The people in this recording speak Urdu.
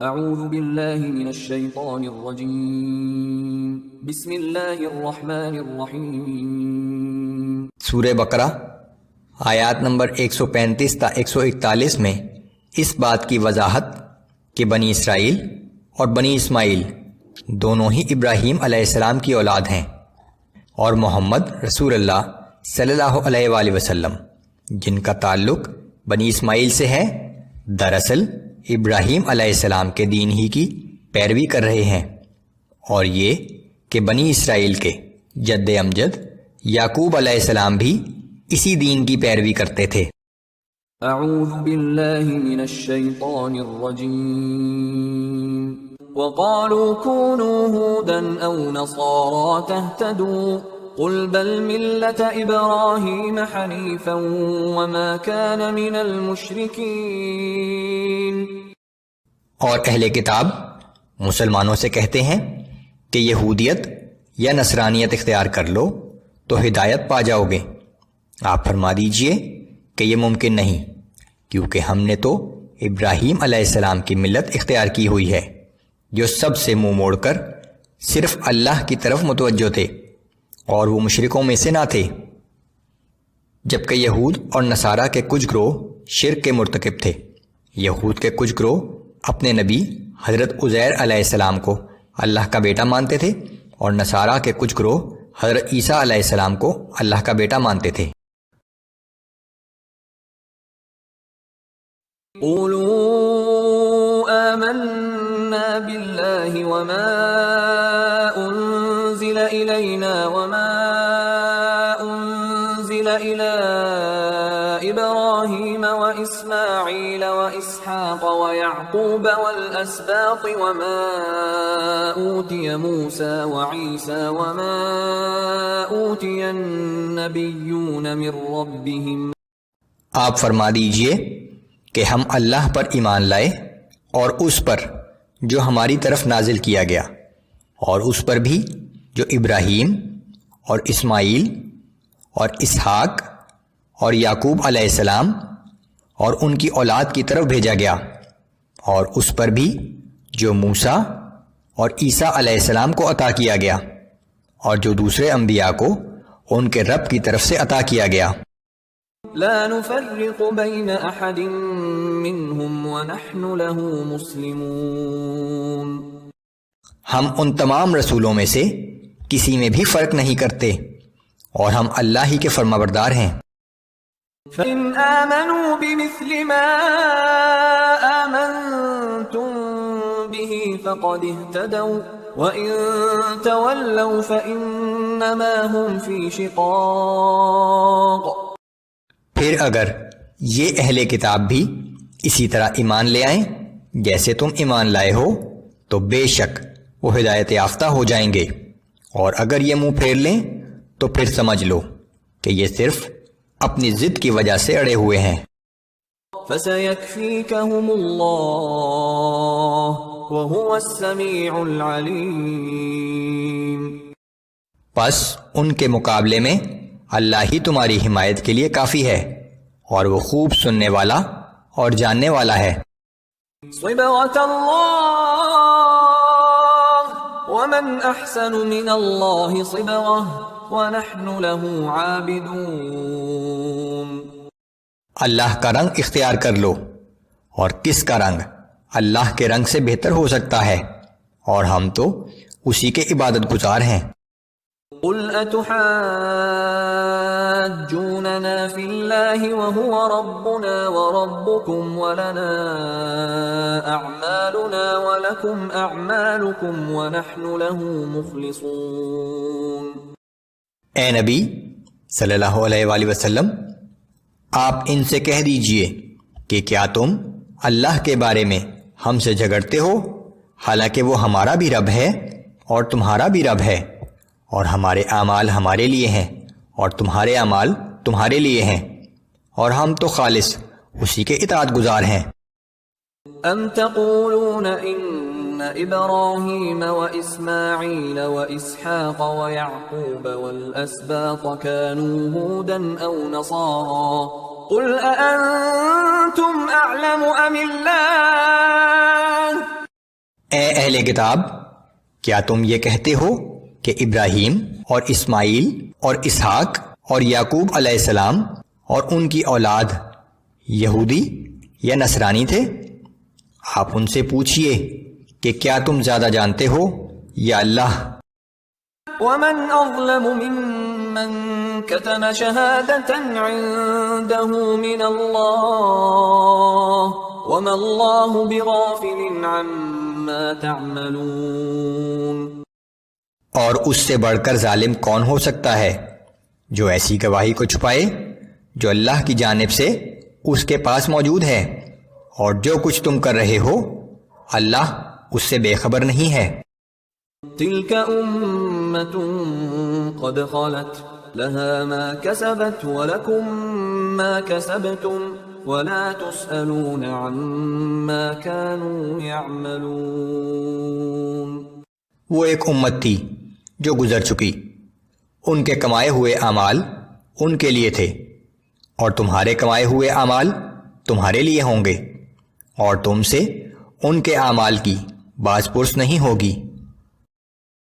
اعوذ باللہ من الشیطان الرجیم بسم اللہ الرحمن الرحیم۔ سورہ بقرہ آیات نمبر 135 تا 141 میں اس بات کی وضاحت کہ بنی اسرائیل اور بنی اسماعیل دونوں ہی ابراہیم علیہ السلام کی اولاد ہیں، اور محمد رسول اللہ صلی اللہ علیہ وآلہ وسلم جن کا تعلق بنی اسماعیل سے ہے، دراصل ابراہیم علیہ السلام کے دین ہی کی پیروی کر رہے ہیں، اور یہ کہ بنی اسرائیل کے جد امجد یعقوب علیہ السلام بھی اسی دین کی پیروی کرتے تھے۔ اعوذ باللہ من الشیطان الرجیم۔ وقالوا كونوا هودا او نصارى تهتدوا قل بل ملة ابراہیم حنیفا وما كان من المشرکین۔ اور اہل کتاب مسلمانوں سے کہتے ہیں کہ یہودیت یا نصرانیت اختیار کر لو تو ہدایت پا جاؤ گے۔ آپ فرما دیجئے کہ یہ ممکن نہیں، کیونکہ ہم نے تو ابراہیم علیہ السلام کی ملت اختیار کی ہوئی ہے، جو سب سے منہ موڑ کر صرف اللہ کی طرف متوجہ تھے، اور وہ مشرکوں میں سے نہ تھے۔ جبکہ یہود اور نصارہ کے کچھ گروہ شرک کے مرتکب تھے۔ یہود کے کچھ گروہ اپنے نبی حضرت عزیر علیہ السلام کو اللہ کا بیٹا مانتے تھے، اور نصارہ کے کچھ گروہ حضرت عیسیٰ علیہ السلام کو اللہ کا بیٹا مانتے تھے۔ قولوا آمنا باللہ وما انزل الینا وما انزل الى ابراہیم واسماعیل واسحاق ویعقوب والاسباط وما اوتی موسیٰ وعیسیٰ وما اوتی النبیون من ربهم۔ آپ فرما دیجئے کہ ہم اللہ پر ایمان لائے، اور اس پر جو ہماری طرف نازل کیا گیا، اور اس پر بھی جو ابراہیم اور اسماعیل اور اسحاق اور یعقوب علیہ السلام اور ان کی اولاد کی طرف بھیجا گیا، اور اس پر بھی جو موسیٰ اور عیسیٰ علیہ السلام کو عطا کیا گیا، اور جو دوسرے انبیاء کو ان کے رب کی طرف سے عطا کیا گیا۔ لا نفرق بین احد منہم ونحن له مسلمون۔ ہم ان تمام رسولوں میں سے کسی میں بھی فرق نہیں کرتے، اور ہم اللہ ہی کے فرمانبردار ہیں۔ فَإِنْ آمَنُوا بِمِثْلِ مَا آمَنْتُمْ بِهِ فَقَدِ اهْتَدَوْا وَإِنْ تَوَلَّوْا فَإِنَّمَا هُمْ فِي شِقَاقٍ۔ پھر اگر یہ اہل کتاب بھی اسی طرح ایمان لے آئیں جیسے تم ایمان لائے ہو، تو بے شک وہ ہدایت یافتہ ہو جائیں گے، اور اگر یہ منہ پھیر لیں تو پھر سمجھ لو کہ یہ صرف اپنی ضد کی وجہ سے اڑے ہوئے ہیں۔ فَسَيَكْفِيكَهُمُ اللَّهُ وَهُوَ السَّمِيعُ الْعَلِيمُ۔ پس ان کے مقابلے میں اللہ ہی تمہاری حمایت کے لیے کافی ہے، اور وہ خوب سننے والا اور جاننے والا ہے۔ صِبْغَةَ اللَّهِ وَمَنْ أَحْسَنُ مِنَ اللَّهِ صِبْغَةً وَنَحْنُ لَهُ عَابِدُونَ۔ اللہ کا رنگ اختیار کر لو، اور کس کا رنگ اللہ کے رنگ سے بہتر ہو سکتا ہے، اور ہم تو اسی کے عبادت گزار ہیں۔ قُلْ أَتُحَاجُّونَنَا فِي اللَّهِ وَهُوَ رَبُّنَا وَرَبُّكُمْ وَلَنَا أَعْمَالُنَا وَلَكُمْ أَعْمَالُكُمْ وَنَحْنُ لَهُ مُخْلِصُونَ۔ اے نبی صلی اللہ علیہ وآلہ وسلم، آپ ان سے کہہ دیجئے کہ کیا تم اللہ کے بارے میں ہم سے جھگڑتے ہو، حالانکہ وہ ہمارا بھی رب ہے اور تمہارا بھی رب ہے، اور ہمارے اعمال ہمارے لیے ہیں اور تمہارے اعمال تمہارے لیے ہیں، اور ہم تو خالص اسی کے اطاعت گزار ہیں۔ ام تقولون ان ابراہیم واسماعیل واسحاق ویعقوب والاسباط كانوا هودا او نصارا قل اانتم اعلم ام اللہ اے اہل کتاب، کیا تم یہ کہتے ہو کہ ابراہیم اور اسماعیل اور اسحاق اور یعقوب علیہ السلام اور ان کی اولاد یہودی یا نصرانی تھے؟ آپ ان سے پوچھئے کہ کیا تم زیادہ جانتے ہو یا اللہ؟ ومن أظلم ممن كتم شهادة عنده من الله وما الله بغافل عما تعملون۔ اور اس سے بڑھ کر ظالم کون ہو سکتا ہے جو ایسی گواہی کو چھپائے جو اللہ کی جانب سے اس کے پاس موجود ہے، اور جو کچھ تم کر رہے ہو اللہ اس سے بے خبر نہیں ہے۔ تلك أمة قد خلت لها ما كسبت ولكم ما كسبتم ولا تسألون عما كانوا يعملون۔ وہ ایک امت تھی جو گزر چکی، ان کے کمائے ہوئے اعمال ان کے لیے تھے، اور تمہارے کمائے ہوئے اعمال تمہارے لیے ہوں گے، اور تم سے ان کے اعمال کی باز پرس نہیں ہوگی۔